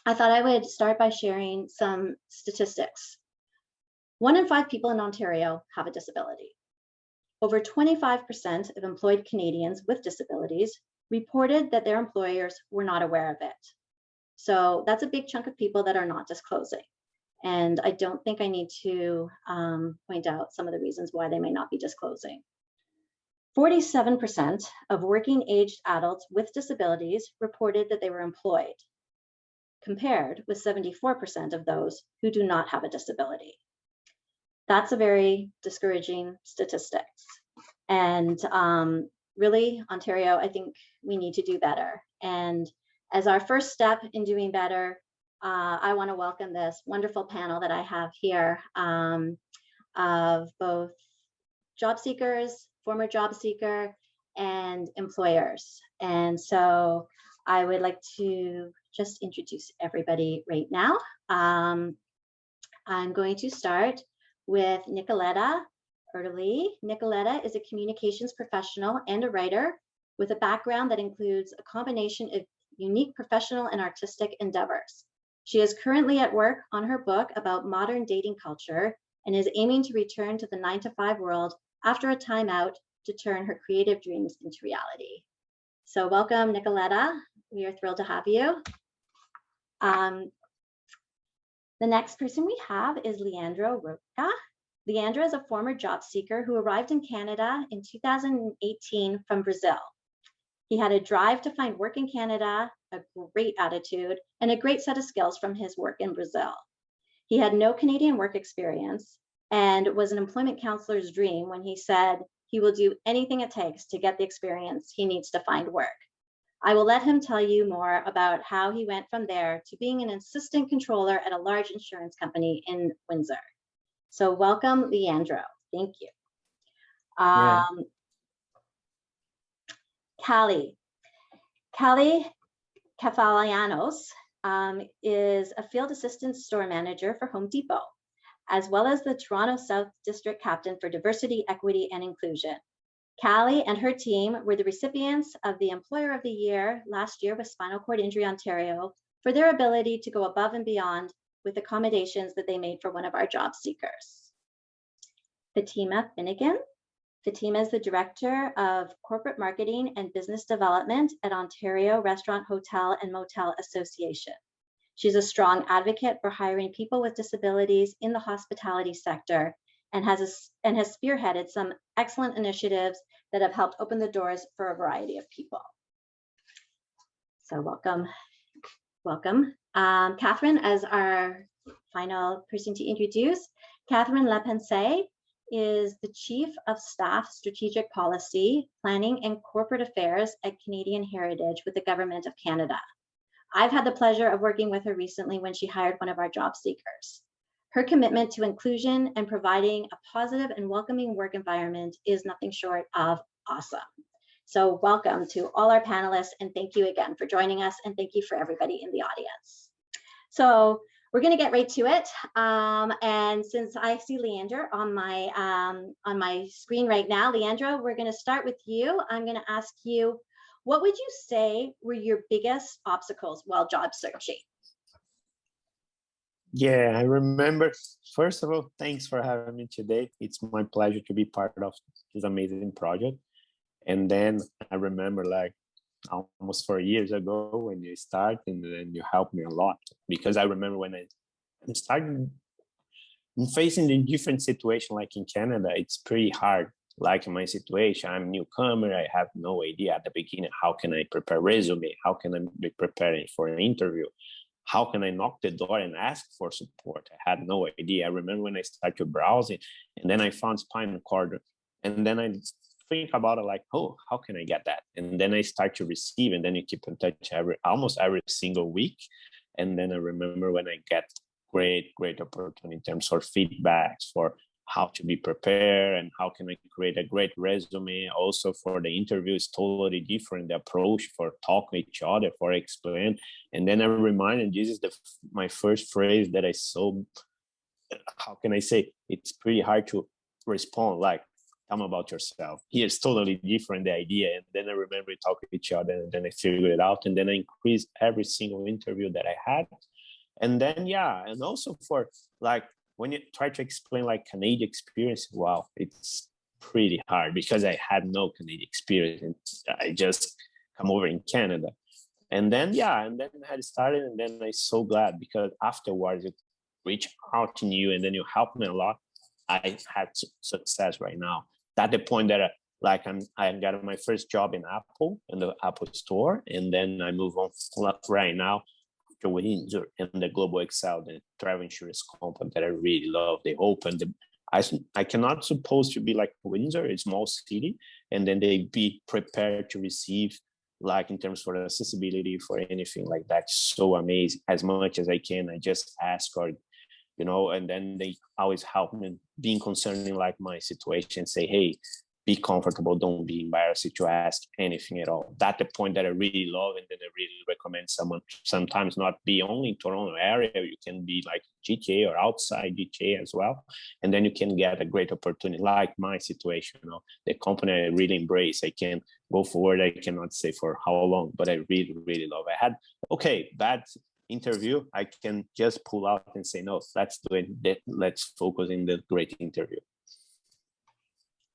I thought I would start by sharing some statistics. 1 in 5 people in Ontario have a disability. Over 25% of employed Canadians with disabilities reported that their employers were not aware of it. So that's a big chunk of people that are not disclosing. And I don't think I need to point out some of the reasons why they may not be disclosing. 47% of working-aged adults with disabilities reported that they were employed, compared with 74% of those who do not have a disability. That's a very discouraging statistic. And really, Ontario, I think we need to do better. And as our first step in doing better, I want to welcome this wonderful panel that I have here of both job seekers, former job seeker, and employers. And so I would like to just introduce everybody right now. I'm going to start with Nicoletta Ertley. Nicoletta is a communications professional and a writer with a background that includes a combination of unique professional and artistic endeavors. She is currently at work on her book about modern dating culture and is aiming to return to the 9-to-5 world after a time out to turn her creative dreams into reality. So welcome, Nicoletta. We are thrilled to have you. The next person we have is Leandro Rocca. Leandro is a former job seeker who arrived in Canada in 2018 from Brazil. He had a drive to find work in Canada, a great attitude, and a great set of skills from his work in Brazil. He had no Canadian work experience and was an employment counselor's dream when he said he will do anything it takes to get the experience he needs to find work. I will let him tell you more about how he went from there to being an assistant controller at a large insurance company in Windsor. So welcome, Leandro. Thank you. Callie Kefalianos is a field assistant store manager for Home Depot, as well as the Toronto South District Captain for Diversity, Equity, and Inclusion. Callie and her team were the recipients of the Employer of the Year last year with Spinal Cord Injury Ontario for their ability to go above and beyond with accommodations that they made for one of our job seekers. Fatima Finnegan. Fatima is the Director of Corporate Marketing and Business Development at Ontario Restaurant, Hotel and Motel Association. She's a strong advocate for hiring people with disabilities in the hospitality sector and has spearheaded some excellent initiatives that have helped open the doors for a variety of people. So welcome. Catherine, as our final person to introduce, Catherine Lepense is the Chief of Staff Strategic Policy, Planning and Corporate Affairs at Canadian Heritage with the Government of Canada. I've had the pleasure of working with her recently when she hired one of our job seekers. Her commitment to inclusion and providing a positive and welcoming work environment is nothing short of awesome. So welcome to all our panelists, and thank you again for joining us, and thank you for everybody in the audience. So we're going to get right to it. And since I see Leandro on my screen right now, Leandro, we're going to start with you. I'm going to ask you, what would you say were your biggest obstacles while job searching? Yeah, I remember, first of all, thanks for having me today. It's my pleasure to be part of this amazing project. And then I remember like almost 4 years ago when you started, and then you helped me a lot, because I remember when I started facing the different situation, like in Canada, it's pretty hard. Like in my situation, I'm a newcomer. I have no idea at the beginning, how can I prepare a resume? How can I be preparing for an interview? How can I knock the door and ask for support? I had no idea. I remember when I started browsing, and then I found Spinal Cord, and then I think about it like, oh, how can I get that? And then I start to receive, and then you keep in touch almost every single week. And then I remember when I get great opportunity in terms of feedbacks for how to be prepared and how can I create a great resume. Also for the interview is totally different, the approach for talking with each other, for explain. And then I reminded, this is my first phrase that I saw, how can I say, it's pretty hard to respond, like, tell me about yourself. Here it's totally different, the idea. And then I remember we talked with each other, and then I figured it out. And then I increased every single interview that I had. And then, yeah, and also for like, when you try to explain like Canadian experience, wow, it's pretty hard because I had no Canadian experience. And I just come over in Canada. And then, yeah, and then I had started, and then I'm so glad because afterwards it reach out to you and then you help me a lot. I had success right now. At the point that like I got my first job in Apple, in the Apple store, and then I move on right now to Windsor and the Global Excel, the travel insurance company that I really love. They opened the, I cannot suppose to be like Windsor, a small city, and then they be prepared to receive like in terms for accessibility for anything like that. So amazing. As much as I can, I just ask, or you know, and then they always help me being concerning like my situation, say, hey, be comfortable, don't be embarrassed to ask anything at all. That's the point that I really love, and then I really recommend someone sometimes not be only in Toronto area, you can be like GTA or outside GTA as well, and then you can get a great opportunity like my situation. You know, the company I really embrace, I can go forward. I cannot say for how long, but I really, really love. I had, okay, bad interview, I can just pull out and say, no, let's do it. Let's focus in the great interview.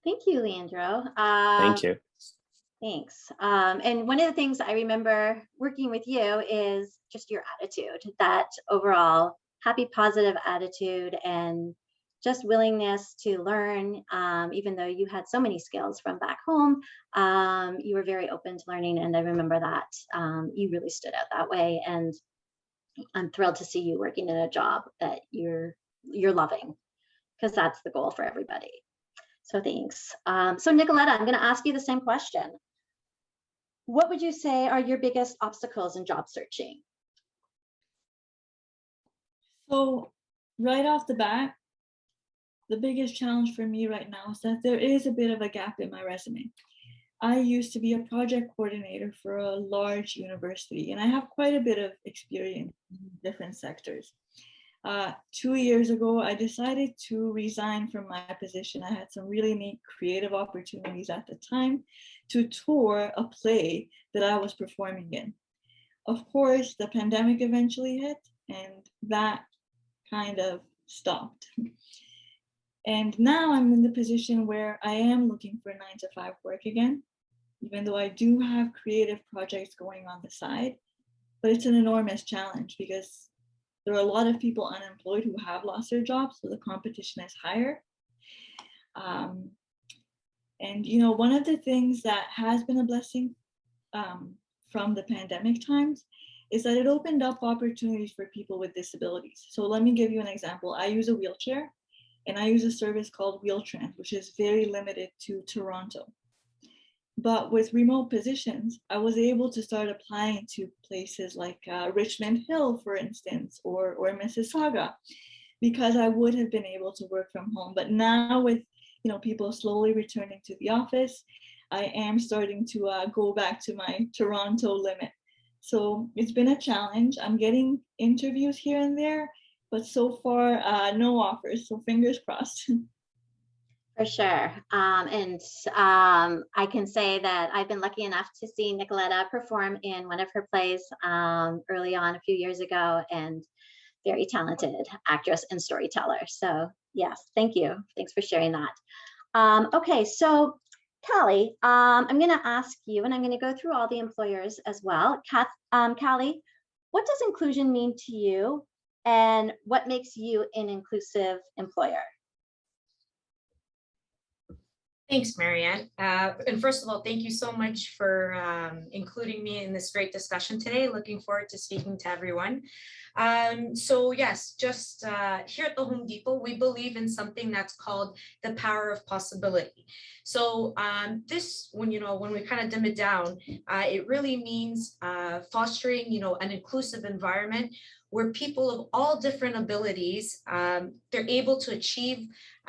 Thank you, Leandro. Thank you. Thanks. And one of the things I remember working with you is just your attitude, that overall happy, positive attitude, and just willingness to learn. Even though you had so many skills from back home, you were very open to learning. And I remember that you really stood out that way. And I'm thrilled to see you working in a job that you're loving, because that's the goal for everybody. So thanks. So Nicoletta, I'm going to ask you the same question. What would you say are your biggest obstacles in job searching? So right off the bat, the biggest challenge for me right now is that there is a bit of a gap in my resume. I used to be a project coordinator for a large university, and I have quite a bit of experience in different sectors. 2 years ago, I decided to resign from my position. I had some really neat creative opportunities at the time to tour a play that I was performing in. Of course, the pandemic eventually hit, and that kind of stopped. And now I'm in the position where I am looking for 9-to-5 work again, even though I do have creative projects going on the side. But it's an enormous challenge because there are a lot of people unemployed who have lost their jobs, so the competition is higher. And you know, one of the things that has been a blessing from the pandemic times is that it opened up opportunities for people with disabilities. So let me give you an example. I use a wheelchair, and I use a service called Wheeltrans, which is very limited to Toronto. But with remote positions, I was able to start applying to places like Richmond Hill, for instance, or Mississauga, because I would have been able to work from home. But now with people slowly returning to the office, I am starting to go back to my Toronto limit. So it's been a challenge. I'm getting interviews here and there, but so far no offers. So fingers crossed. For sure. I can say that I've been lucky enough to see Nicoletta perform in one of her plays early on a few years ago, and very talented actress and storyteller. So yes, thank you. Thanks for sharing that. Okay, so Callie, I'm going to ask you, and I'm going to go through all the employers as well. Callie, what does inclusion mean to you, and what makes you an inclusive employer? Thanks, Marianne. And first of all, thank you so much for including me in this great discussion today. Looking forward to speaking to everyone. So yes, just here at the Home Depot, we believe in something that's called the power of possibility. So this, when we kind of dim it down, it really means fostering, an inclusive environment where people of all different abilities, they're able to achieve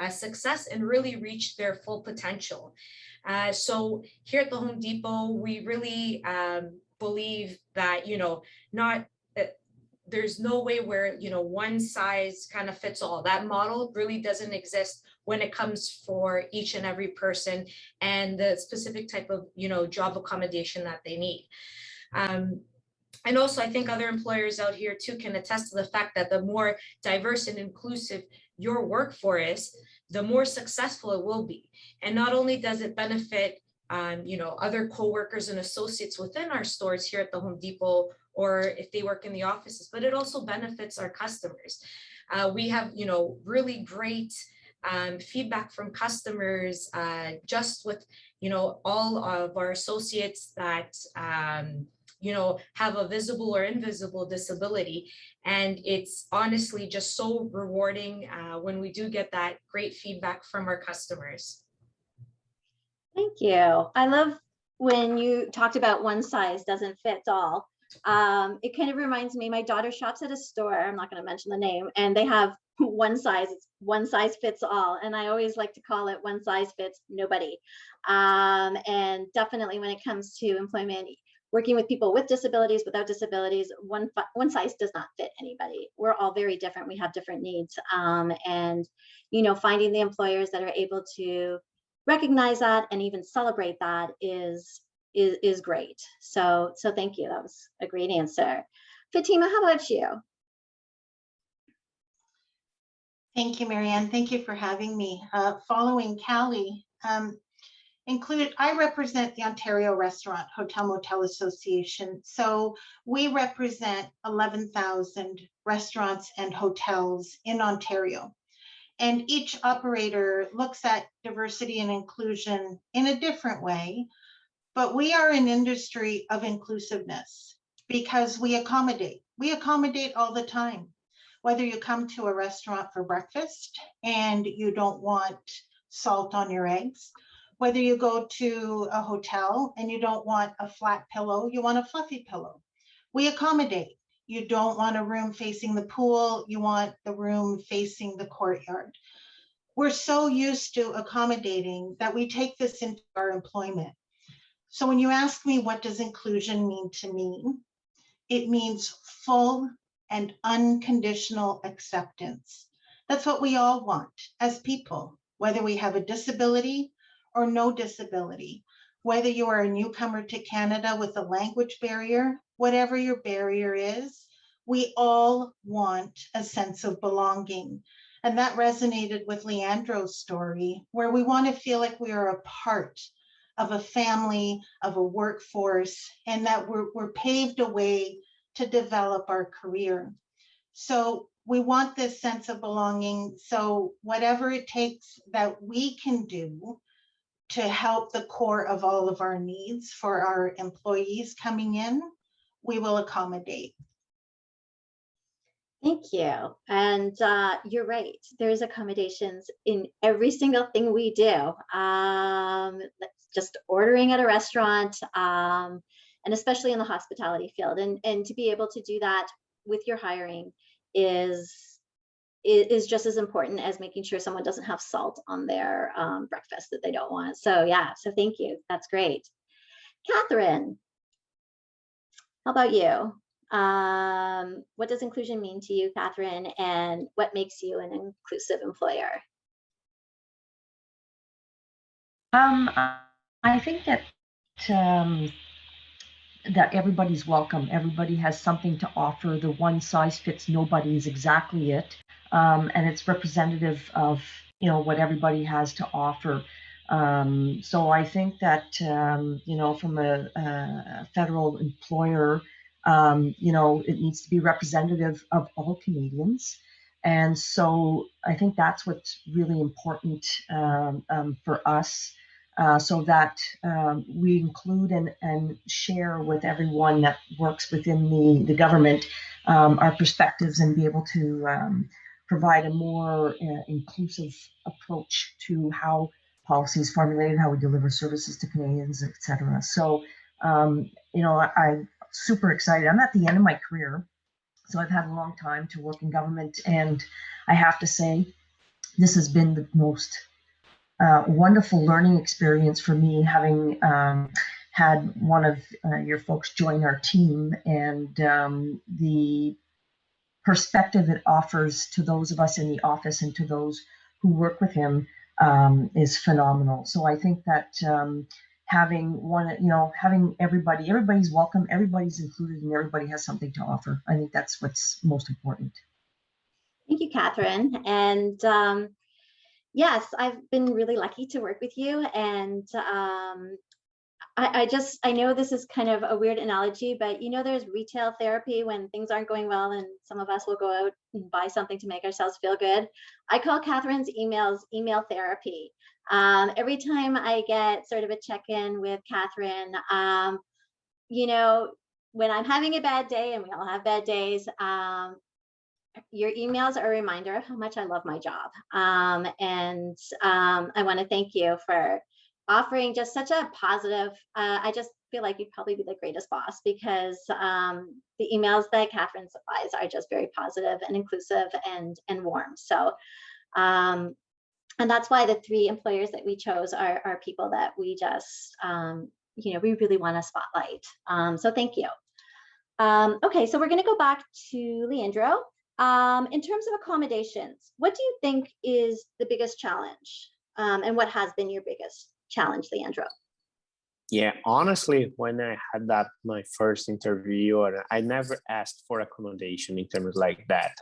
success and really reach their full potential. So here at the Home Depot, we really believe that, there's no way where, one size kind of fits all. That model really doesn't exist when it comes for each and every person and the specific type of, job accommodation that they need. And also, I think other employers out here too can attest to the fact that the more diverse and inclusive your workforce is, the more successful it will be. And not only does it benefit other coworkers and associates within our stores here at the Home Depot, or if they work in the offices, but it also benefits our customers. We have, really great feedback from customers, just with, all of our associates that, have a visible or invisible disability. And it's honestly just so rewarding when we do get that great feedback from our customers. Thank you. I love when you talked about one size doesn't fit all. It kind of reminds me, my daughter shops at a store, I'm not going to mention the name, and they have one size, it's one size fits all. And I always like to call it one size fits nobody. And definitely when it comes to employment, working with people with disabilities, without disabilities, one size does not fit anybody. We're all very different. We have different needs. And, finding the employers that are able to recognize that and even celebrate that is great. So thank you. That was a great answer. Fatima, how about you? Thank you, Marianne. Thank you for having me. Following Callie, I represent the Ontario Restaurant Hotel Motel Association. So we represent 11,000 restaurants and hotels in Ontario. And each operator looks at diversity and inclusion in a different way. But we are an industry of inclusiveness because we accommodate. We accommodate all the time. Whether you come to a restaurant for breakfast and you don't want salt on your eggs, whether you go to a hotel and you don't want a flat pillow, you want a fluffy pillow. We accommodate. You don't want a room facing the pool, you want the room facing the courtyard. We're so used to accommodating that we take this into our employment. So when you ask me, what does inclusion mean to me? It means full and unconditional acceptance. That's what we all want as people, whether we have a disability or no disability, whether you are a newcomer to Canada with a language barrier, whatever your barrier is, we all want a sense of belonging. And that resonated with Leandro's story, where we want to feel like we are a part of a family, of a workforce, and that we're paved a way to develop our career. So we want this sense of belonging. So whatever it takes that we can do to help the core of all of our needs for our employees coming in, we will accommodate. Thank you. And you're right. There's accommodations in every single thing we do. Just ordering at a restaurant, and especially in the hospitality field. And to be able to do that with your hiring is just as important as making sure someone doesn't have salt on their breakfast that they don't want. So yeah, so thank you. That's great. Catherine, how about you? What does inclusion mean to you, Catherine, and what makes you an inclusive employer? I think that that everybody's welcome. Everybody has something to offer. The one size fits nobody is exactly it, and it's representative of what everybody has to offer. So I think that from a federal employer, it needs to be representative of all Canadians. And so I think that's what's really important for us, so that we include and share with everyone that works within the government our perspectives and be able to provide a more inclusive approach to how policy is formulated, how we deliver services to Canadians, et cetera. So, I'm super excited. I'm at the end of my career, so I've had a long time to work in government, and I have to say, this has been the most wonderful learning experience for me, having had one of your folks join our team, and the perspective it offers to those of us in the office and to those who work with him is phenomenal. So I think that having having everybody's welcome, everybody's included, and everybody has something to offer. I think that's what's most important. Thank you, Catherine. And yes, I've been really lucky to work with you. And I know this is kind of a weird analogy, but there's retail therapy when things aren't going well, and some of us will go out and buy something to make ourselves feel good. I call Catherine's emails email therapy. Every time I get sort of a check-in with Catherine, when I'm having a bad day, and we all have bad days, your emails are a reminder of how much I love my job. And I want to thank you for offering just such a positive, I just feel like you'd probably be the greatest boss, because the emails that Catherine supplies are just very positive and inclusive and warm. So, and that's why the 3 employers that we chose are people that we just, we really want to spotlight. So thank you. Okay, so we're going to go back to Leandro. In terms of accommodations, what do you think is the biggest challenge? And what has been your biggest challenge, Leandro? Yeah, honestly, when I had my first interview, I never asked for accommodation in terms like that.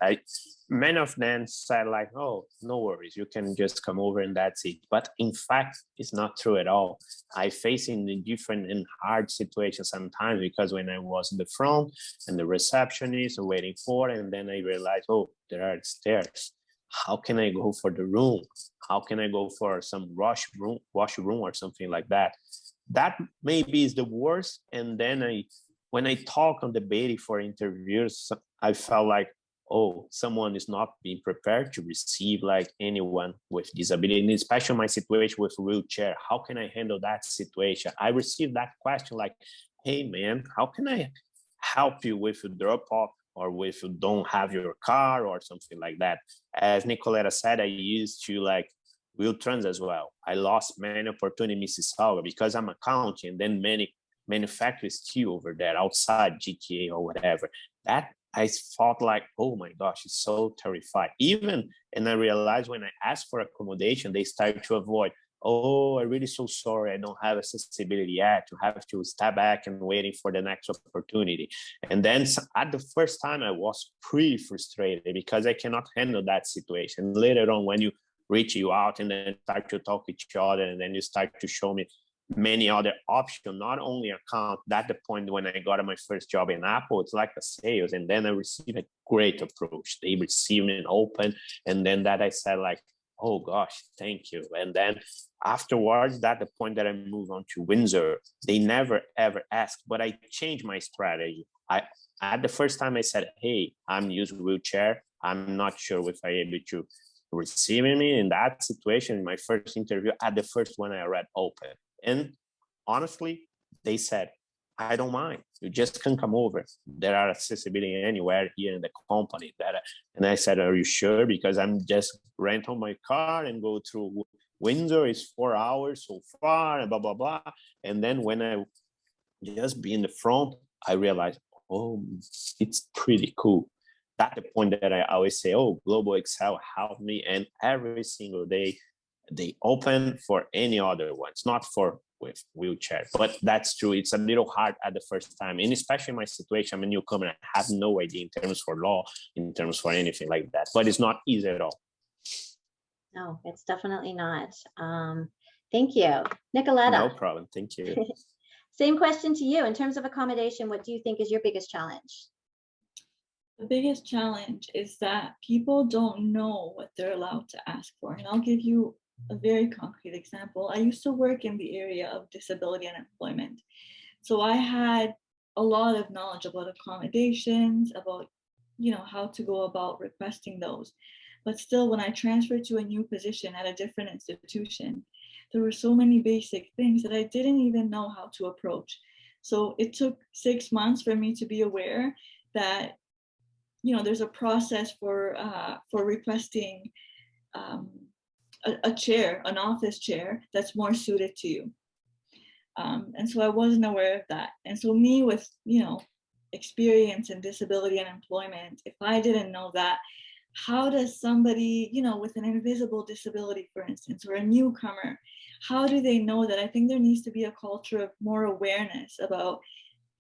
Many of them said like, oh, no worries, you can just come over and that's it. But in fact, it's not true at all. I face in the different and hard situations sometimes, because when I was in the front and the receptionist waiting for, and then I realized, oh, there are stairs. How can I go for the room? How can I go for some washroom or something like that? That maybe is the worst. And then when I talk on debating for interviews, I felt like, oh, someone is not being prepared to receive like anyone with disability, and especially my situation with wheelchair. How can I handle that situation? I received that question like, hey man, how can I help you with a drop off, or if you don't have your car or something like that? As Nicoletta said, I used to like wheel trans as well. I lost many opportunities in Mississauga because I'm accounting, and then many manufacturers still over there outside GTA or whatever. That I thought like, oh my gosh, it's so terrifying. And I realized when I asked for accommodation, they start to avoid, oh, I'm really so sorry, I don't have accessibility yet, to have to step back and waiting for the next opportunity. And then at the first time, I was pretty frustrated because I cannot handle that situation. Later on, when you reach you out and then start to talk to each other, and then you start to show me many other options, not only account. At the point when I got my first job in Apple, it's like a sales, and then I received a great approach. They received me open, and then that I said like, oh gosh, thank you. And then afterwards, at the point that I moved on to Windsor, they never ever asked, but I changed my strategy. At the first time I said, hey, I'm using wheelchair, I'm not sure if I'm able to receiving me in that situation. In my first interview, at the first one I read open, and honestly, they said, I don't mind, you just can come over, there are accessibility anywhere here in the company. And I said, are you sure? Because I'm just rent on my car and go through Windsor, is 4 hours so far, and blah blah blah. And then when I just be in the front, I realized, oh, it's pretty cool. That's the point that I always say, oh, Global Excel helped me, and every single day they open for any other ones, not for with wheelchair. But that's true. It's a little hard at the first time, and especially in my situation, I'm a newcomer. I have no idea in terms for law, in terms for anything like that. But it's not easy at all. No, it's definitely not. Thank you, Nicoletta. No problem. Thank you. Same question to you. In terms of accommodation, what do you think is your biggest challenge? The biggest challenge is that people don't know what they're allowed to ask for. And I'll give you a very concrete example. I used to work in the area of disability and employment. So I had a lot of knowledge about accommodations, about, how to go about requesting those. But still, when I transferred to a new position at a different institution, there were so many basic things that I didn't even know how to approach. So it took 6 months for me to be aware that there's a process for requesting a chair, an office chair that's more suited to you. And so I wasn't aware of that. And so me with, experience in disability and employment, if I didn't know that, how does somebody, with an invisible disability, for instance, or a newcomer, how do they know that? I think there needs to be a culture of more awareness about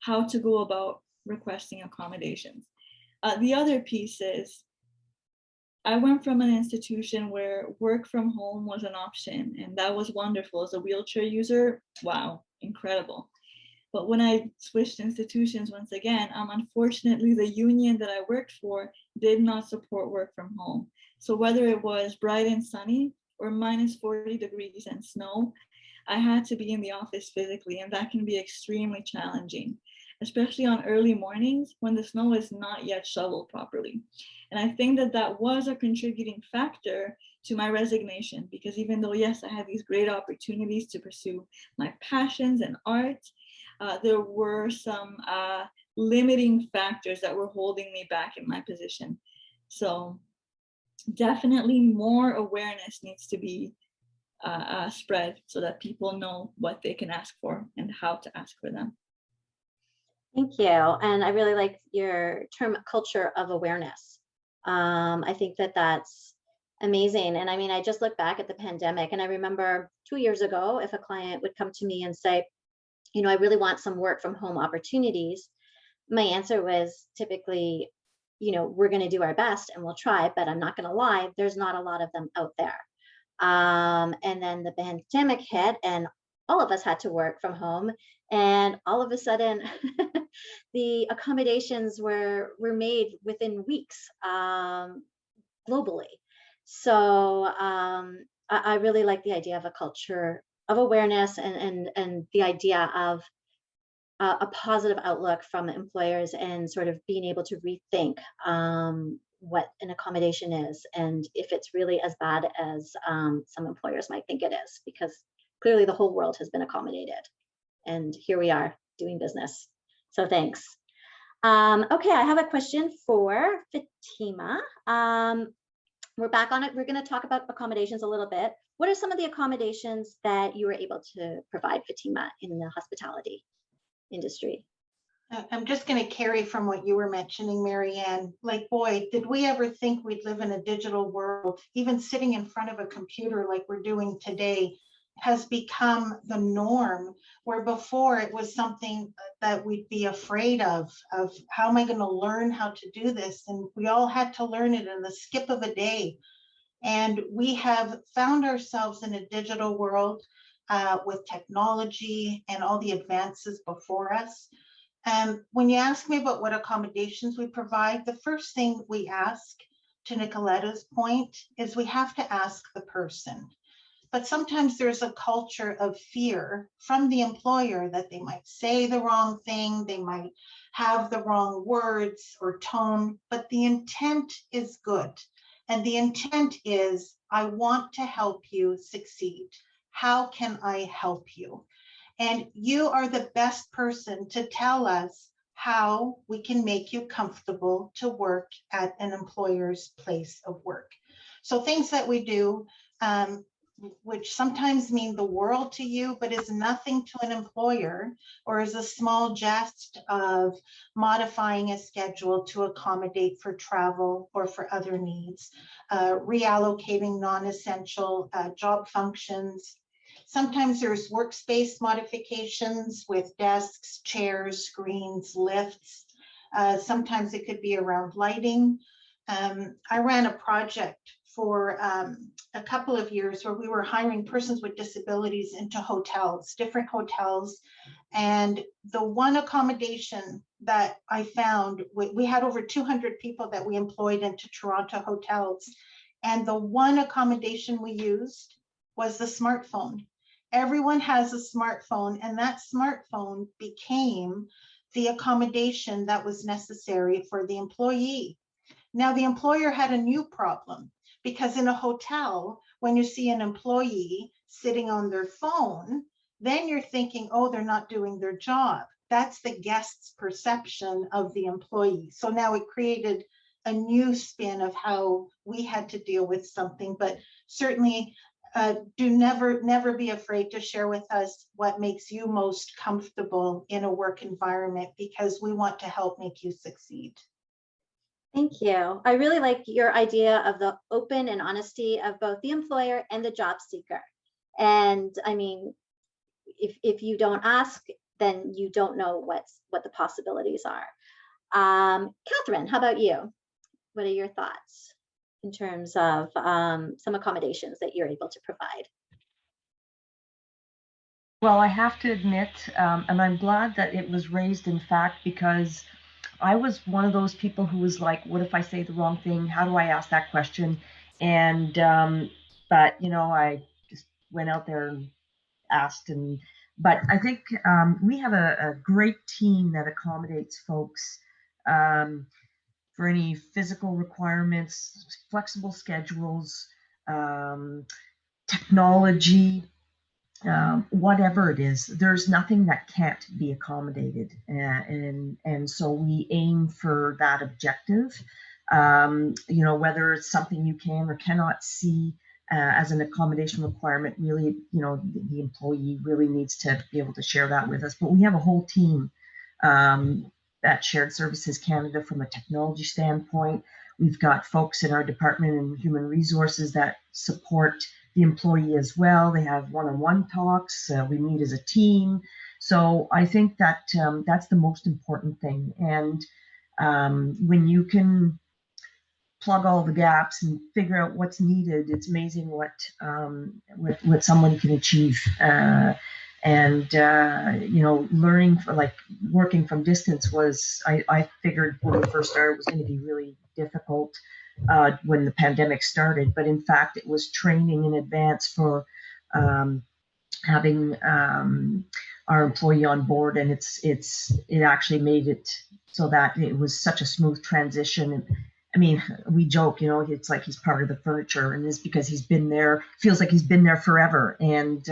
how to go about requesting accommodations. The other piece is, I went from an institution where work from home was an option, and that was wonderful. As a wheelchair user, wow, incredible. But when I switched institutions once again, unfortunately, the union that I worked for did not support work from home. So whether it was bright and sunny or minus 40 degrees and snow, I had to be in the office physically, and that can be extremely challenging, especially on early mornings when the snow is not yet shoveled properly. And I think that that was a contributing factor to my resignation, because even though, yes, I had these great opportunities to pursue my passions and art, there were some limiting factors that were holding me back in my position. So definitely more awareness needs to be spread so that people know what they can ask for and how to ask for them. Thank you. And I really like your term culture of awareness. I think that that's amazing. And I mean, I just look back at the pandemic, and I remember 2 years ago, if a client would come to me and say, you know, I really want some work from home opportunities, my answer was typically, you know, we're going to do our best and we'll try, but I'm not going to lie, there's not a lot of them out there. And then the pandemic hit, and all of us had to work from home, and all of a sudden the accommodations were made within weeks, globally. So I really like the idea of a culture of awareness, and the idea of a positive outlook from employers, and sort of being able to rethink what an accommodation is, and if it's really as bad as some employers might think it is, because clearly the whole world has been accommodated, and here we are doing business. So thanks. Okay, I have a question for Fatima. We're back on it. We're going to talk about accommodations a little bit. What are some of the accommodations that you were able to provide, Fatima, in the hospitality industry? I'm just going to carry from what you were mentioning, Marianne. Like, boy, did we ever think we'd live in a digital world? Even sitting in front of a computer like we're doing today has become the norm, where before it was something that we'd be afraid of how am I going to learn how to do this? And we all had to learn it in the skip of a day. And we have found ourselves in a digital world with technology and all the advances before us. When you ask me about what accommodations we provide, the first thing we ask, to Nicoletta's point, is we have to ask the person. But sometimes there's a culture of fear from the employer that they might say the wrong thing, they might have the wrong words or tone, but the intent is good. And the intent is, I want to help you succeed. How can I help you? And you are the best person to tell us how we can make you comfortable to work at an employer's place of work. So things that we do, which sometimes mean the world to you, but is nothing to an employer, or is a small jest of modifying a schedule to accommodate for travel or for other needs, reallocating non-essential job functions. Sometimes there's workspace modifications with desks, chairs, screens, lifts. Sometimes it could be around lighting. I ran a project for a couple of years where we were hiring persons with disabilities into hotels, different hotels. And the one accommodation that I found, we had over 200 people that we employed into Toronto hotels. And the one accommodation we used was the smartphone. Everyone has a smartphone, and that smartphone became the accommodation that was necessary for the employee. Now, the employer had a new problem, because in a hotel, when you see an employee sitting on their phone, then you're thinking, oh, they're not doing their job. That's the guest's perception of the employee. So now it created a new spin of how we had to deal with something. But certainly, do never be afraid to share with us what makes you most comfortable in a work environment, because we want to help make you succeed. Thank you. I really like your idea of the open and honesty of both the employer and the job seeker. And I mean, if you don't ask, then you don't know what the possibilities are. Catherine, how about you? What are your thoughts in terms of some accommodations that you're able to provide? Well, I have to admit, and I'm glad that it was raised, in fact, because I was one of those people who was like, what if I say the wrong thing? How do I ask that question? And, but, I just went out there and asked. But I think we have a great team that accommodates folks for any physical requirements, flexible schedules, technology, whatever it is. There's nothing that can't be accommodated, and so we aim for that objective. Whether it's something you can or cannot see as an accommodation requirement, really, the employee really needs to be able to share that with us. But we have a whole team at Shared Services Canada from a technology standpoint. We've got folks in our department in human resources that support the employee as well. They have one-on-one talks. We meet as a team. So I think that that's the most important thing. And when you can plug all the gaps and figure out what's needed, it's amazing what someone can achieve. Learning working from distance was, I figured when we first started, was going to be really difficult when the pandemic started. But in fact, it was training in advance for having our employee on board, and it actually made it so that it was such a smooth transition. And I mean, we joke, it's like he's part of the furniture, and it's because he's been there, feels like he's been there forever. And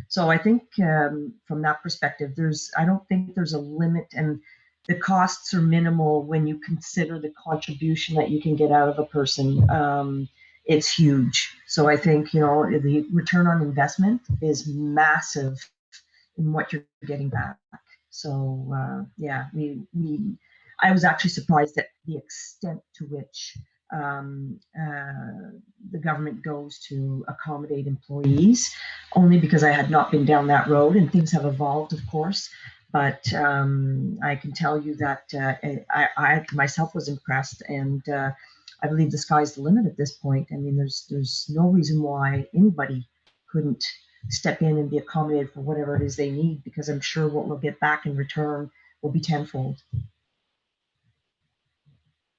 so I think from that perspective, I don't think there's a limit, and the costs are minimal when you consider the contribution that you can get out of a person. It's huge. So I think, the return on investment is massive in what you're getting back. So I was actually surprised at the extent to which the government goes to accommodate employees, only because I had not been down that road, and things have evolved, of course. But I can tell you that I myself was impressed, and I believe the sky's the limit at this point. I mean, there's no reason why anybody couldn't step in and be accommodated for whatever it is they need, because I'm sure what we'll get back in return will be tenfold.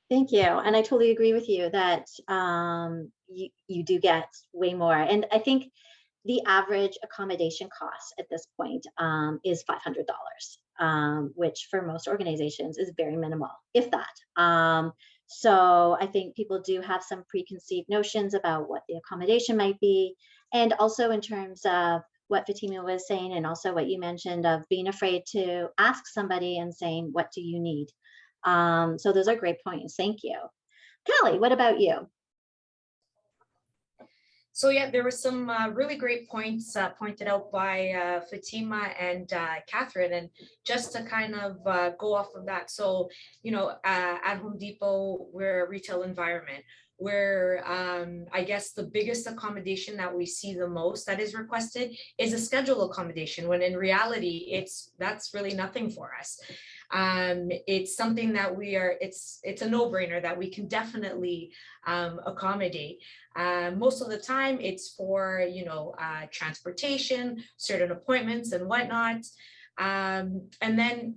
Thank you. And I totally agree with you that you do get way more. And I think the average accommodation cost at this point is $500, which for most organizations is very minimal, if that. So I think people do have some preconceived notions about what the accommodation might be. And also in terms of what Fatima was saying, and also what you mentioned of being afraid to ask somebody and saying, what do you need? So those are great points. Thank you. Callie, what about you? So yeah, there were some really great points pointed out by Fatima and Catherine, and just to kind of go off of that. So, at Home Depot, we're a retail environment where I guess the biggest accommodation that we see the most that is requested is a schedule accommodation, when in reality, that's really nothing for us. It's something that it's a no-brainer that we can definitely accommodate. Most of the time it's for, transportation, certain appointments and whatnot. And then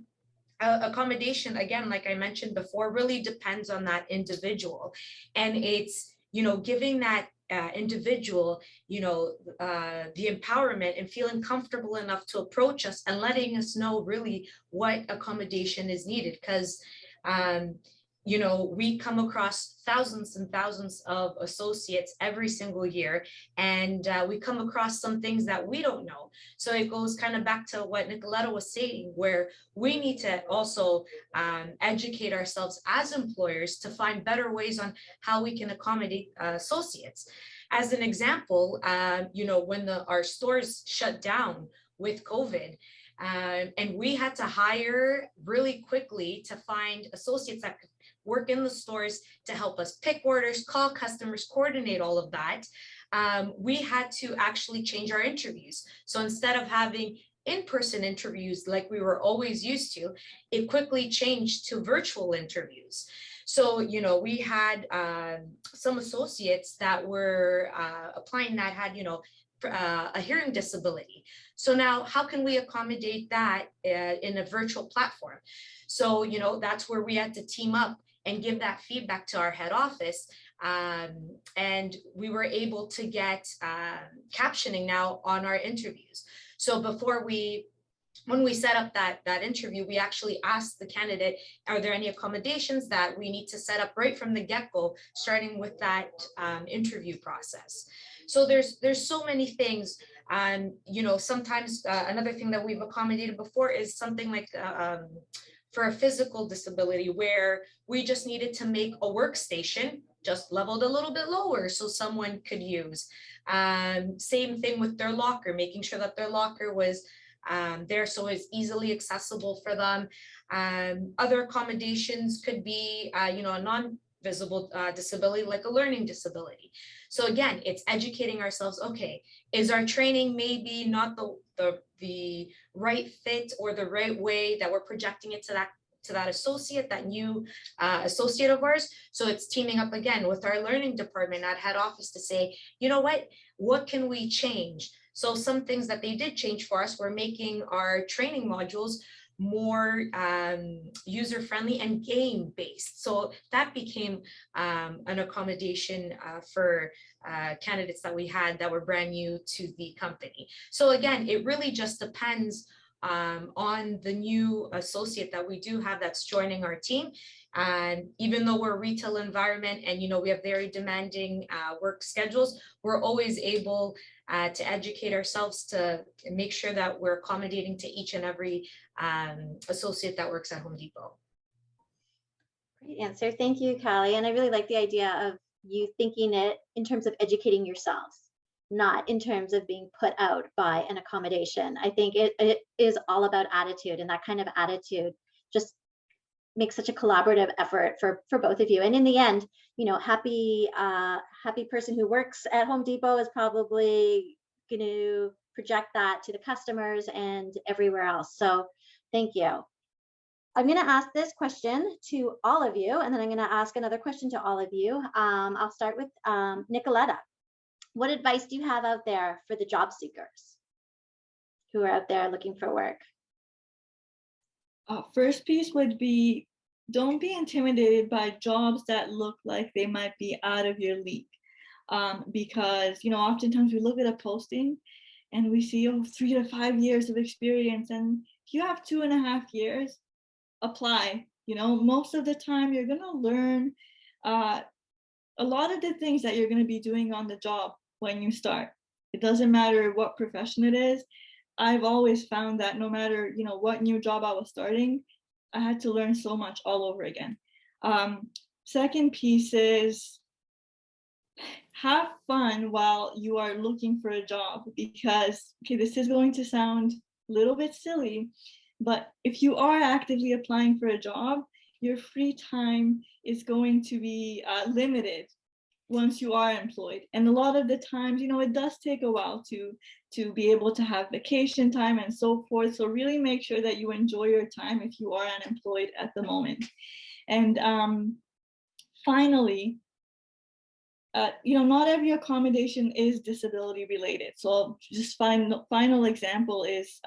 accommodation, again, like I mentioned before, really depends on that individual. And it's, giving that individual, the empowerment and feeling comfortable enough to approach us and letting us know really what accommodation is needed. Because we come across thousands and thousands of associates every single year, and we come across some things that we don't know. So it goes kind of back to what Nicoletta was saying, where we need to also educate ourselves as employers to find better ways on how we can accommodate associates. As an example, when our stores shut down with COVID, and we had to hire really quickly to find associates that could work in the stores to help us pick orders, call customers, coordinate all of that. we had to actually change our interviews. So instead of having in-person interviews like we were always used to, it quickly changed to virtual interviews. So, you know, we had some associates that were applying that had, you know, a hearing disability. So now how can we accommodate that in a virtual platform? So, you know, that's where we had to team up and give that feedback to our head office. And we were able to get captioning now on our interviews. So before when we set up that interview, we actually asked the candidate, are there any accommodations that we need to set up right from the get-go, starting with that interview process? So there's so many things. You know, sometimes another thing that we've accommodated before is something like for a physical disability, where we just needed to make a workstation just leveled a little bit lower so someone could use. Same thing with their locker, making sure that their locker was there so it's easily accessible for them. Other accommodations could be, you know, a non-visible disability, like a learning disability. So again, it's educating ourselves. Okay, is our training maybe not the right fit or the right way that we're projecting it to that associate, that new associate of ours? So it's teaming up again with our learning department at head office to say, you know what can we change? So some things that they did change for us were making our training modules more user-friendly and game-based. So that became an accommodation for candidates that we had that were brand new to the company. So again, it really just depends on the new associate that we do have that's joining our team. And even though we're a retail environment and, you know, we have very demanding work schedules, we're always able to educate ourselves to make sure that we're accommodating to each and every associate that works at Home Depot. Great answer. Thank you, Callie. And I really like the idea of you thinking it in terms of educating yourselves, not in terms of being put out by an accommodation. I think it is all about attitude, and that kind of attitude just makes such a collaborative effort for both of you. And in the end, you know, happy person who works at Home Depot is probably going to project that to the customers and everywhere else. So thank you. I'm going to ask this question to all of you, and then I'm going to ask another question to all of you. I'll start with Nicoletta. What advice do you have out there for the job seekers who are out there looking for work? First piece would be, don't be intimidated by jobs that look like they might be out of your league. Because, you know, oftentimes we look at a posting and we see, 3 to 5 years of experience. And if you have 2.5 years, apply. You know, most of the time you're going to learn a lot of the things that you're going to be doing on the job when you start. It doesn't matter what profession it is. I've always found that no matter, you know, what new job I was starting, I had to learn so much all over again. Second piece is have fun while you are looking for a job, because, okay, this is going to sound a little bit silly, but if you are actively applying for a job, your free time is going to be limited once you are employed. And a lot of the times, you know, it does take a while to be able to have vacation time and so forth. So really make sure that you enjoy your time if you are unemployed at the moment. And finally, you know, not every accommodation is disability related. So just final example is,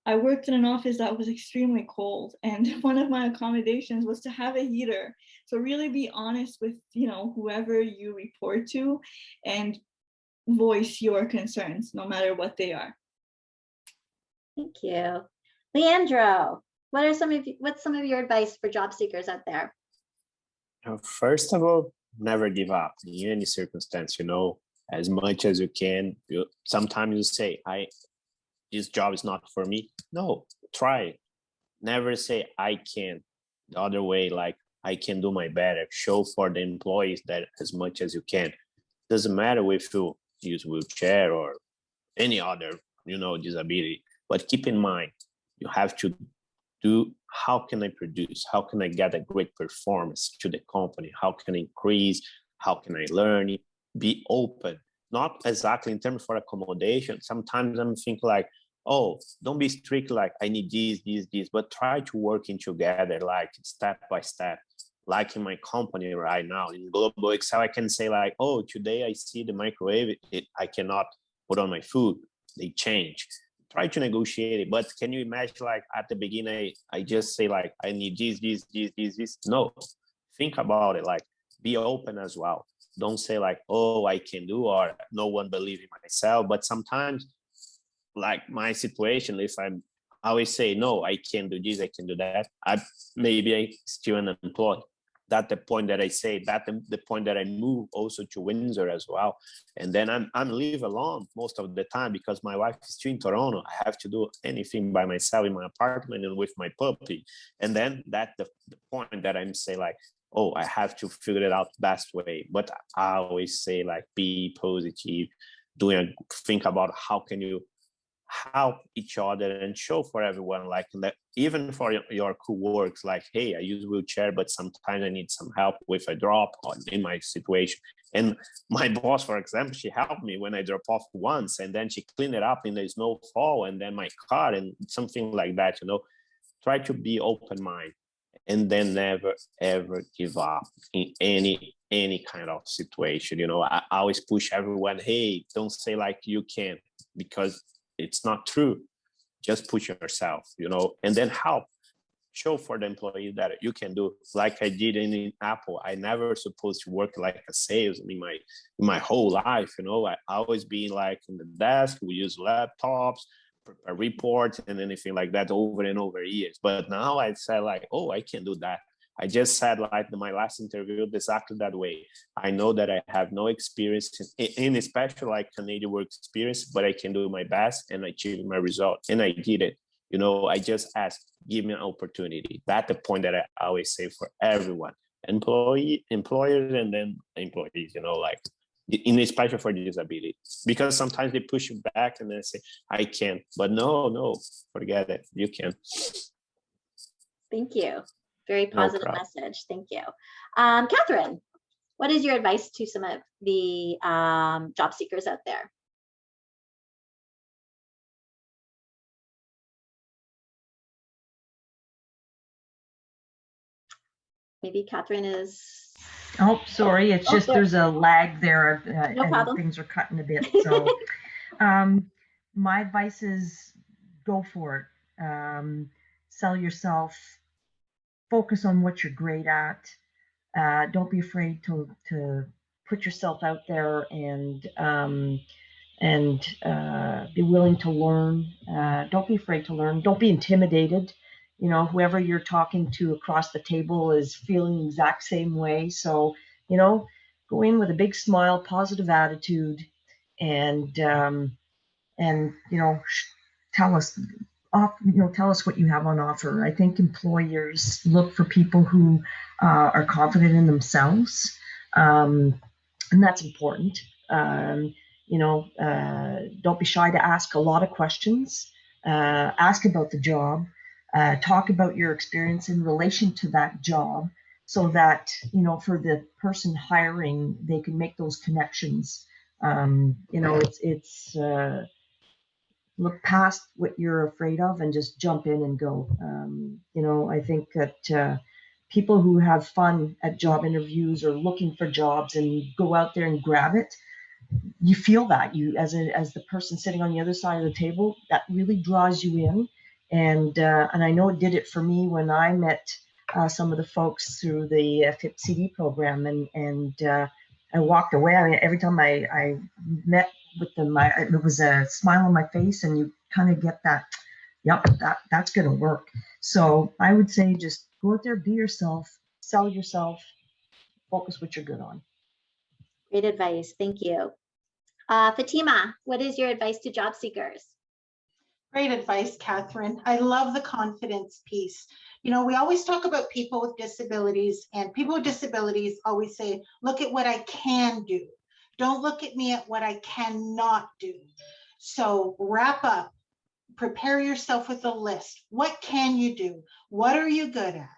I worked in an office that was extremely cold, and one of my accommodations was to have a heater. So really be honest with, you know, whoever you report to, and voice your concerns, no matter what they are. Thank you. Leandro, what's some of your advice for job seekers out there? First of all, never give up in any circumstance, you know, as much as you can. Sometimes you say, this job is not for me. No, try. Never say I can't. The other way, like, I can do my better. Show for the employees that as much as you can. Doesn't matter if you use wheelchair or any other, you know, disability. But keep in mind, you have to do, how can I produce? How can I get a great performance to the company? How can I increase? How can I learn? Be open. not exactly in terms for accommodation. Sometimes I'm thinking like, oh, don't be strict, like I need this, but try to working together, like step by step. Like in my company right now in Global Excel, I can say like, oh, today I see the microwave, I cannot put on my food. They change. Try to negotiate it. But can you imagine like at the beginning, I just say like, I need this. No, think about it. Like be open as well. Don't say like, oh, I can do, or no one believe in myself. But sometimes like my situation, if I always say, no, I can't do this, I can do that. Maybe I still unemployed. That's the point that I say, that the point that I move also to Windsor as well. And then I'm live alone most of the time because my wife is still in Toronto. I have to do anything by myself in my apartment and with my puppy. And then that's the point that I'm saying like, oh, I have to figure it out the best way. But I always say like, be positive, think about how can you help each other and show for everyone, like even for your co-works, like, hey, I use wheelchair, but sometimes I need some help with a drop in my situation. And my boss, for example, she helped me when I drop off once, and then she cleaned it up in the snowfall and then my car and something like that, try to be open mind and then never ever give up in any kind of situation. I always push everyone, hey, don't say like you can, because it's not true. Just push yourself, and then help. Show for the employees that you can do. Like I did in Apple. I never supposed to work like a sales in my whole life. I always been like in the desk. We use laptops, prepare reports, and anything like that over and over years. But now I said like, oh, I can do that. I just said like in my last interview exactly that way. I know that I have no experience in especially like Canadian work experience, but I can do my best and achieve my result. And I did it. I just asked, give me an opportunity. That's the point that I always say for everyone, employers, and then employees, like in especially for disability, because sometimes they push you back and then say, I can't, but no, forget it. You can. Thank you. Very positive message. Thank you. Catherine, what is your advice to some of the job seekers out there? Maybe Catherine is... Oh, sorry. It's just there's a lag there no and problem. Things are cutting a bit. So my advice is go for it. Sell yourself. Focus on what you're great at. Don't be afraid to put yourself out there and be willing to learn. Don't be afraid to learn. Don't be intimidated. Whoever you're talking to across the table is feeling the exact same way. So, go in with a big smile, positive attitude, and tell us what you have on offer. I think employers look for people who are confident in themselves, and that's important. Don't be shy to ask a lot of questions. Ask about the job. Talk about your experience in relation to that job, so that for the person hiring, they can make those connections. It's look past what you're afraid of and just jump in and go. I think that people who have fun at job interviews or looking for jobs and go out there and grab it, you feel that you as the person sitting on the other side of the table, that really draws you in. And I know it did it for me when I met some of the folks through the FIP-CD program, and I walked away. I mean, every time I met with them, it was a smile on my face, and you kind of get that, yep, that's going to work. So I would say just go out there, be yourself, sell yourself, focus what you're good on. Great advice. Thank you. Fatima, what is your advice to job seekers? Great advice, Catherine. I love the confidence piece. We always talk about people with disabilities, and people with disabilities always say, look at what I can do. Don't look at me at what I cannot do. So wrap up, prepare yourself with a list. What can you do? What are you good at?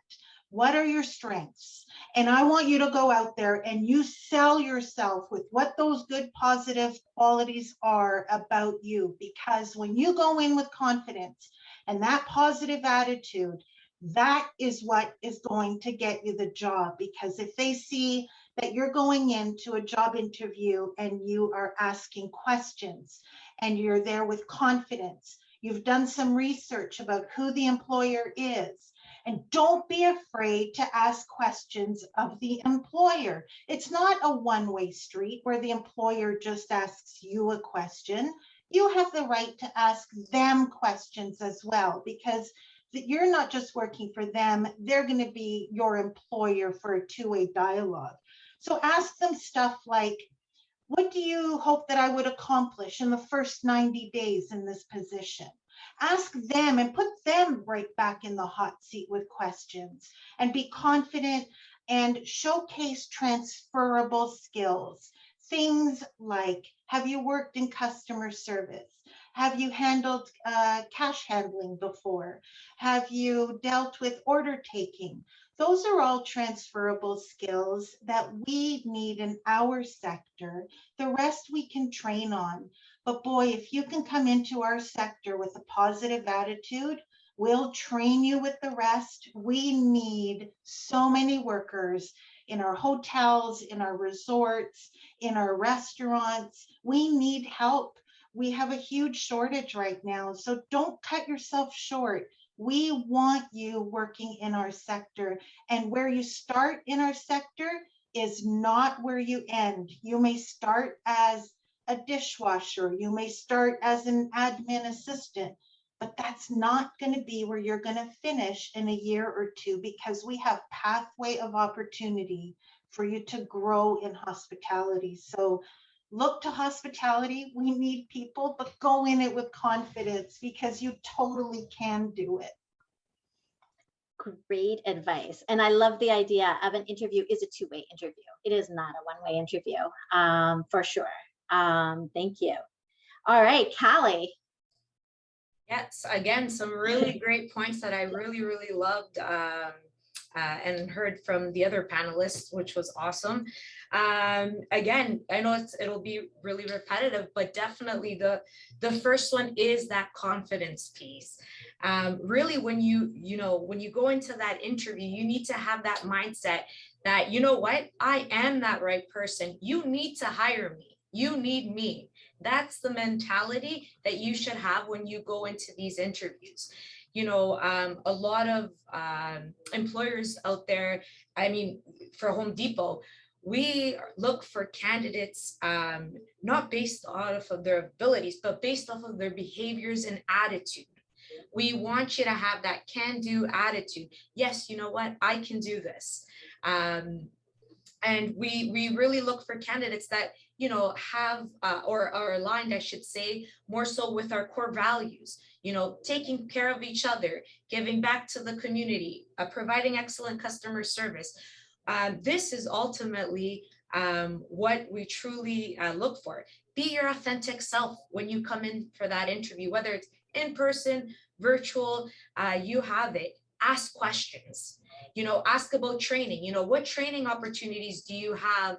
What are your strengths? And I want you to go out there and you sell yourself with what those good positive qualities are about you. Because when you go in with confidence and that positive attitude, that is what is going to get you the job. Because if they see that you're going into a job interview and you are asking questions and you're there with confidence, you've done some research about who the employer is, and don't be afraid to ask questions of the employer. It's not a one-way street where the employer just asks you a question. You have the right to ask them questions as well, because you're not just working for them, they're going to be your employer for a two-way dialogue. So ask them stuff like, what do you hope that I would accomplish in the first 90 days in this position? Ask them and put them right back in the hot seat with questions, and be confident and showcase transferable skills. Things like, have you worked in customer service? Have you handled cash handling before? Have you dealt with order taking? Those are all transferable skills that we need in our sector. The rest we can train on. But boy, if you can come into our sector with a positive attitude, we'll train you with the rest. We need so many workers in our hotels, in our resorts, in our restaurants. We need help. We have a huge shortage right now. So don't cut yourself short. We want you working in our sector, and where you start in our sector is not where you end. You may start as a dishwasher, you may start as an admin assistant, but that's not going to be where you're going to finish in a year or two, because we have pathway of opportunity for you to grow in hospitality. So look to hospitality. We need people, but go in it with confidence, because you totally can do it. Great advice. And I love the idea of an interview is a two-way interview. It is not a one-way interview, for sure. Thank you. All right, Callie. Yes, again, some really great points that I really, really loved and heard from the other panelists, which was awesome. Again, I know it'll be really repetitive, but definitely the first one is that confidence piece. Really, when you go into that interview, you need to have that mindset that, you know what, I am that right person. You need to hire me. You need me. That's the mentality that you should have when you go into these interviews. You know, a lot of employers out there, I mean, for Home Depot, we look for candidates not based off of their abilities, but based off of their behaviors and attitude. We want you to have that can-do attitude. Yes, you know what, I can do this. And we really look for candidates that, you know, have or are aligned, I should say, more so with our core values, you know, taking care of each other, giving back to the community, providing excellent customer service. This is ultimately what we truly look for. Be your authentic self when you come in for that interview, whether it's in person, virtual, you have it. Ask questions, you know, ask about training, you know, what training opportunities do you have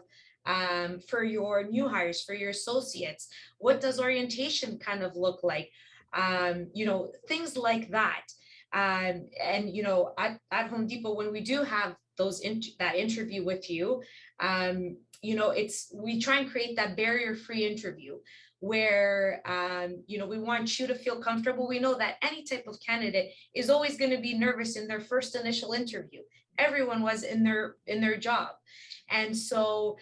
for your new hires, for your associates? What does orientation kind of look like? You know, things like that. And, you know, at Home Depot, when we do have that interview with you, you know, we try and create that barrier-free interview where, you know, we want you to feel comfortable. We know that any type of candidate is always going to be nervous in their first initial interview. Everyone was in their job. And so,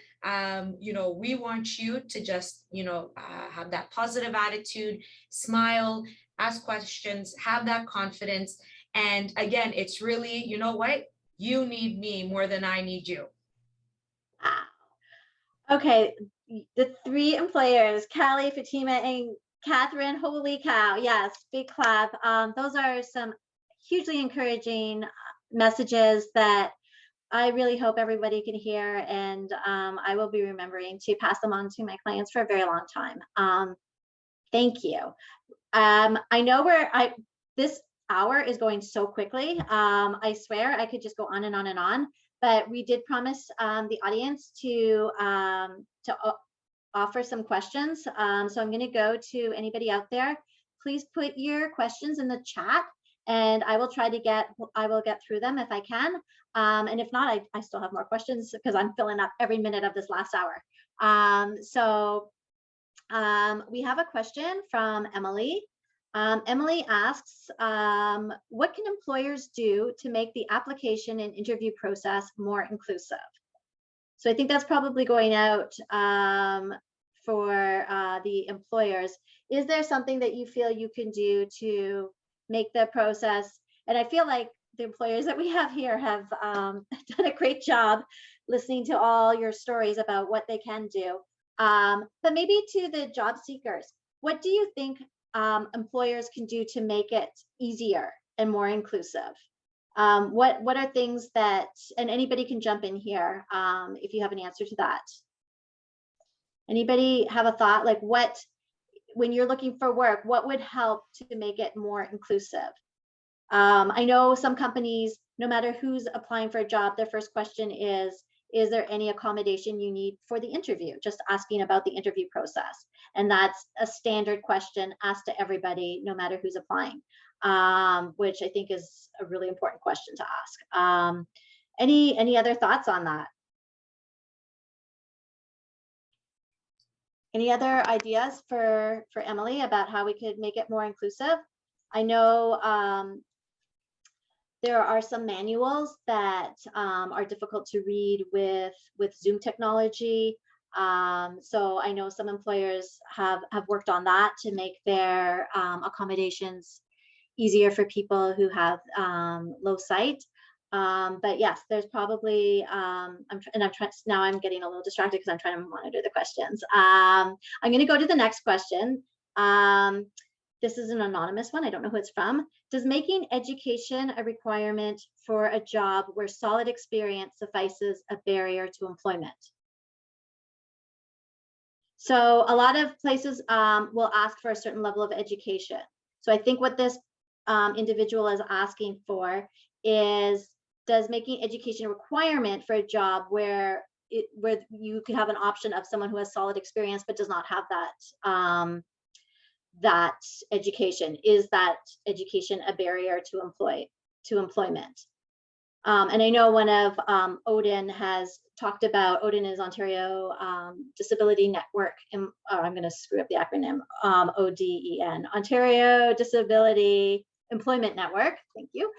you know, we want you to just, you know, have that positive attitude, smile, ask questions, have that confidence. And again, it's really, you know what, you need me more than I need you. Okay, the three employers, Callie, Fatima, and Catherine, holy cow, yes, big clap. Those are some hugely encouraging messages that I really hope everybody can hear, and I will be remembering to pass them on to my clients for a very long time. Thank you. I know this hour is going so quickly. I swear I could just go on and on and on, but we did promise the audience to offer some questions. So I'm going to go to anybody out there. Please put your questions in the chat, and I will try to get through them if I can. And if not, I still have more questions because I'm filling up every minute of this last hour. We have a question from Emily. Emily asks, what can employers do to make the application and interview process more inclusive? So I think that's probably going out for the employers. Is there something that you feel you can do to make the process? And I feel like the employers that we have here have done a great job listening to all your stories about what they can do. But maybe to the job seekers, what do you think employers can do to make it easier and more inclusive? What are things that, and anybody can jump in here if you have an answer to that. Anybody have a thought, like what, when you're looking for work, what would help to make it more inclusive? I know some companies, no matter who's applying for a job, their first question is there any accommodation you need for the interview? Just asking about the interview process. And that's a standard question asked to everybody, no matter who's applying, which I think is a really important question to ask. Any other thoughts on that? Any other ideas for Emily about how we could make it more inclusive? I know there are some manuals that are difficult to read with Zoom technology. So I know some employers have worked on that to make their accommodations easier for people who have low sight. But yes, there's probably, now I'm getting a little distracted because I'm trying to monitor the questions. I'm going to go to the next question. This is an anonymous one. I don't know who it's from. Does making education a requirement for a job where solid experience suffices a barrier to employment? So a lot of places will ask for a certain level of education. So I think what this individual is asking for is, does making education a requirement for a job where you could have an option of someone who has solid experience but does not have that that education? Is that education a barrier to employment? And I know one of Odin has talked about, Odin is Ontario Disability Network, and I'm going to screw up the acronym, ODEN, Ontario Disability Employment Network, thank you,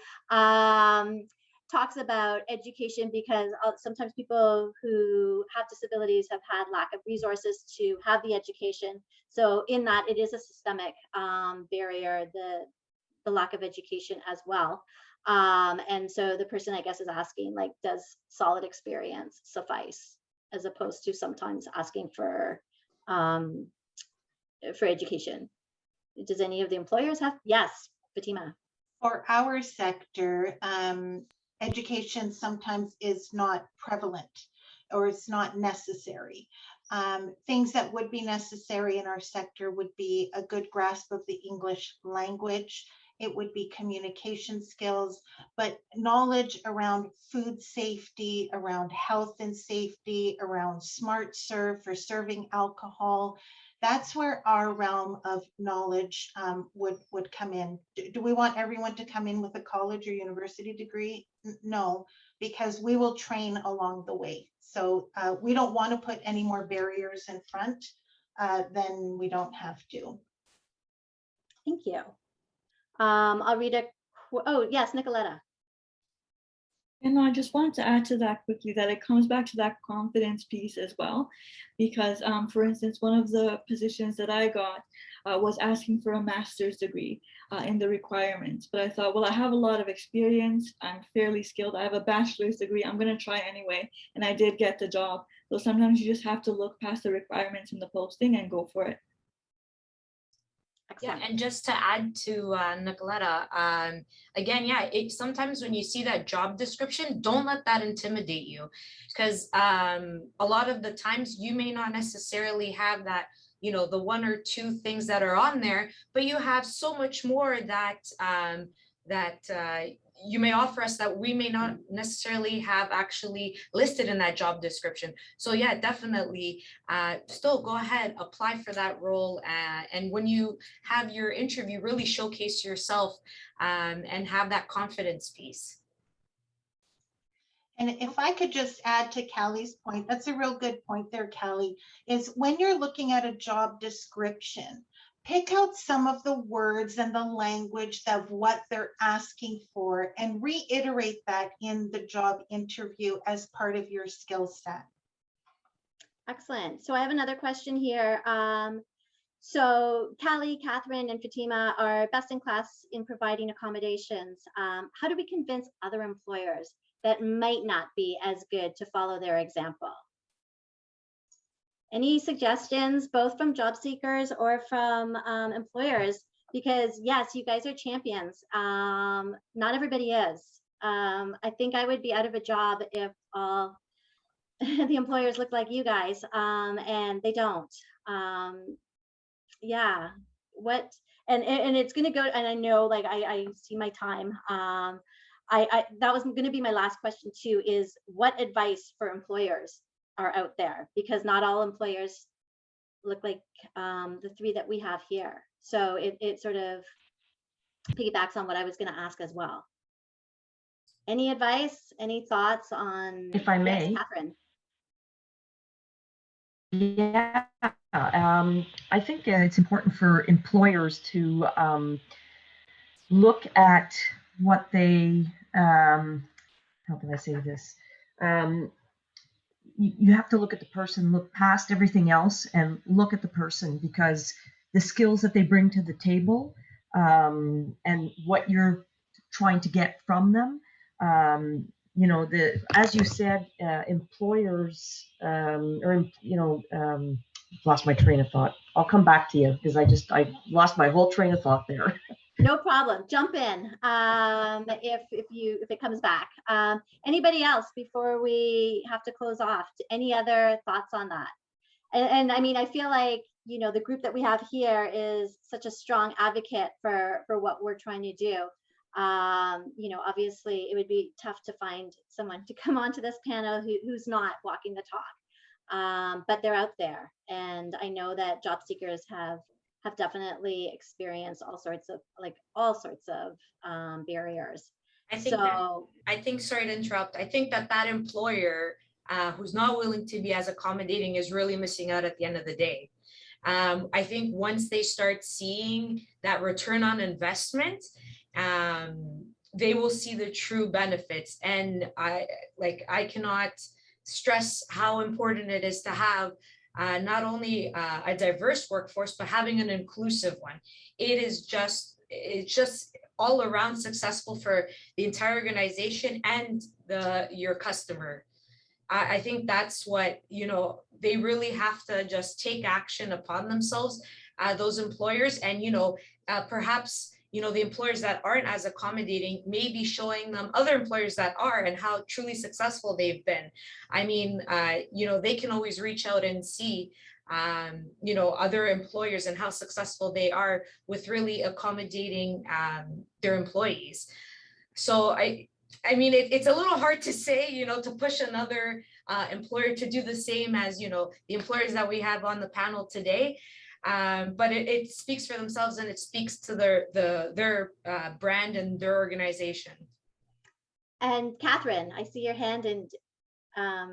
talks about education because sometimes people who have disabilities have had lack of resources to have the education. So in that, it is a systemic barrier, the lack of education as well. And so the person, I guess, is asking, like, does solid experience suffice, as opposed to sometimes asking for education. Does any of the employers have? Yes, Fatima. For our sector, education sometimes is not prevalent or it's not necessary. Things that would be necessary in our sector would be a good grasp of the English language. It would be communication skills, but knowledge around food safety, around health and safety, around smart serve for serving alcohol. That's where our realm of knowledge would come in. Do we want everyone to come in with a college or university degree? No, because we will train along the way. So we don't want to put any more barriers in front than we don't have to. Thank you. I'll read oh yes, Nicoletta. And I just wanted to add to that quickly that it comes back to that confidence piece as well, because for instance, one of the positions that I got was asking for a master's degree in the requirements. But I thought, well, I have a lot of experience. I'm fairly skilled. I have a bachelor's degree. I'm going to try anyway. And I did get the job. So sometimes you just have to look past the requirements in the posting and go for it. Yeah, and just to add to Nicoletta, again, yeah, sometimes when you see that job description, don't let that intimidate you, because a lot of the times you may not necessarily have that, you know, the one or two things that are on there, but you have so much more that you may offer us that we may not necessarily have actually listed in that job description. So yeah, definitely still go ahead, apply for that role. And when you have your interview, really showcase yourself and have that confidence piece. And if I could just add to Callie's point, that's a real good point there, Callie, is when you're looking at a job description, pick out some of the words and the language of what they're asking for and reiterate that in the job interview as part of your skill set. Excellent. So I have another question here. So Callie, Catherine, and Fatima are best in class in providing accommodations. How do we convince other employers that might not be as good to follow their example? Any suggestions, both from job seekers or from employers? Because yes, you guys are champions. Not everybody is. I think I would be out of a job if all the employers look like you guys, and they don't. Yeah, what, and it's gonna go, and I know, like, I see my time. That was gonna be my last question too, is what advice for employers are out there? Because not all employers look like the three that we have here. So it sort of piggybacks on what I was gonna ask as well. Any advice, any thoughts on? If I may. Yes, Catherine. Yeah, I think it's important for employers to look at what they, how can I say this? You have to look at the person, look past everything else and look at the person, because the skills that they bring to the table and what you're trying to get from them, you know, as you said, employers lost my train of thought. I'll come back to you because I lost my whole train of thought there. No problem. Jump in if it comes back. Anybody else before we have to close off? Any other thoughts on that? And I mean, I feel like, you know, the group that we have here is such a strong advocate for what we're trying to do. You know, obviously it would be tough to find someone to come onto this panel who's not walking the talk, but they're out there, and I know that job seekers have definitely experienced all sorts of barriers. I think, sorry to interrupt, I think that employer who's not willing to be as accommodating is really missing out at the end of the day. I think once they start seeing that return on investment, they will see the true benefits. And I cannot stress how important it is to have not only a diverse workforce, but having an inclusive one. It's just all around successful for the entire organization and your customer. I think that's what, you know, they really have to just take action upon themselves, those employers, and, you know, perhaps, you know, the employers that aren't as accommodating may be showing them other employers that are and how truly successful they've been. I mean, you know, they can always reach out and see, you know, other employers and how successful they are with really accommodating their employees. So I mean, it's a little hard to say, you know, to push another employer to do the same as, you know, the employers that we have on the panel today. But it speaks for themselves, and it speaks to their brand and their organization. And Catherine, I see your hand, and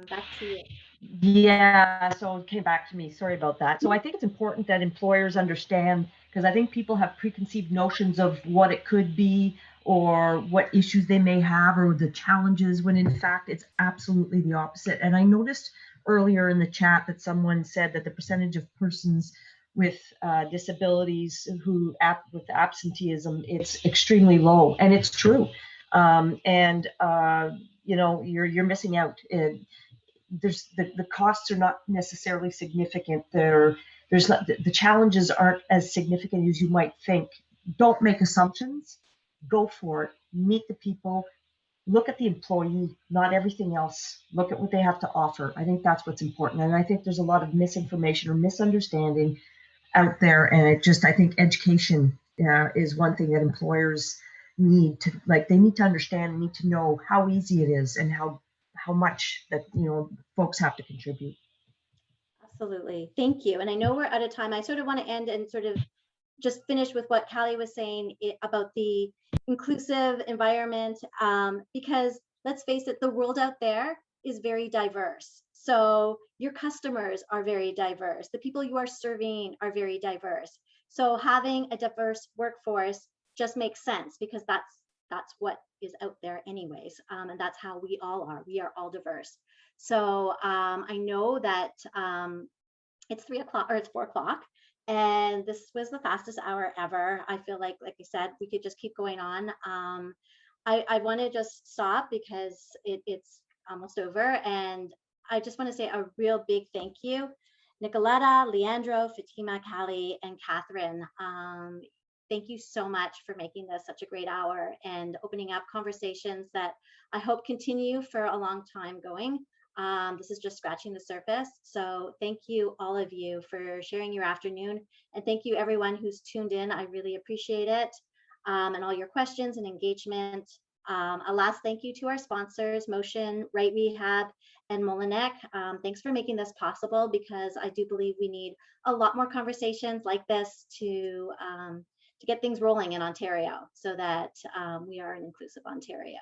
back to you. Yeah, so it came back to me. Sorry about that. So I think it's important that employers understand, because I think people have preconceived notions of what it could be or what issues they may have or the challenges, when in fact it's absolutely the opposite. And I noticed earlier in the chat that someone said that the percentage of persons with disabilities with absenteeism, it's extremely low, and it's true. You know, you're missing out. There's the costs are not necessarily significant. There's not, the challenges aren't as significant as you might think. Don't make assumptions. Go for it. Meet the people. Look at the employee, not everything else. Look at what they have to offer. I think that's what's important. And I think there's a lot of misinformation or misunderstanding out there. And I think education is one thing that employers need to, like, they need to understand, need to know how easy it is and how much that, folks have to contribute. Absolutely. Thank you. And I know we're out of time. I sort of want to end and sort of just finish with what Callie was saying about the inclusive environment, because let's face it, the world out there is very diverse. So your customers are very diverse. The people you are serving are very diverse. So having a diverse workforce just makes sense, because that's what is out there anyways. And that's how we all are. We are all diverse. So I know that it's 3 o'clock, or it's 4 o'clock, and this was the fastest hour ever. I feel like I said, we could just keep going on. I want to just stop because it's almost over, and I just want to say a real big thank you, Nicoletta, Leandro, Fatima, Callie, and Catherine. Thank you so much for making this such a great hour and opening up conversations that I hope continue for a long time going. This is just scratching the surface. So thank you, all of you, for sharing your afternoon. And thank you, everyone who's tuned in. I really appreciate it. And all your questions and engagement. A last thank you to our sponsors, Motion, Right Rehab, and Molinek. Thanks for making this possible, because I do believe we need a lot more conversations like this to get things rolling in Ontario, so that we are an inclusive Ontario.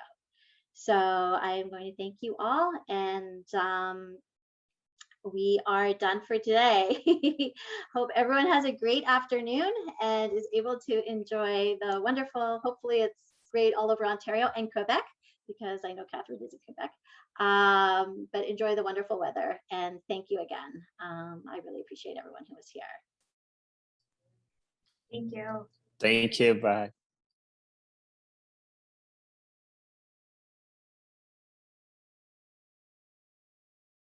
So I'm going to thank you all, and we are done for today. Hope everyone has a great afternoon and is able to enjoy the wonderful, hopefully it's great all over Ontario and Quebec, because I know Catherine is in Quebec, but enjoy the wonderful weather, and thank you again. I really appreciate everyone who was here. Thank you. Thank you. Bye.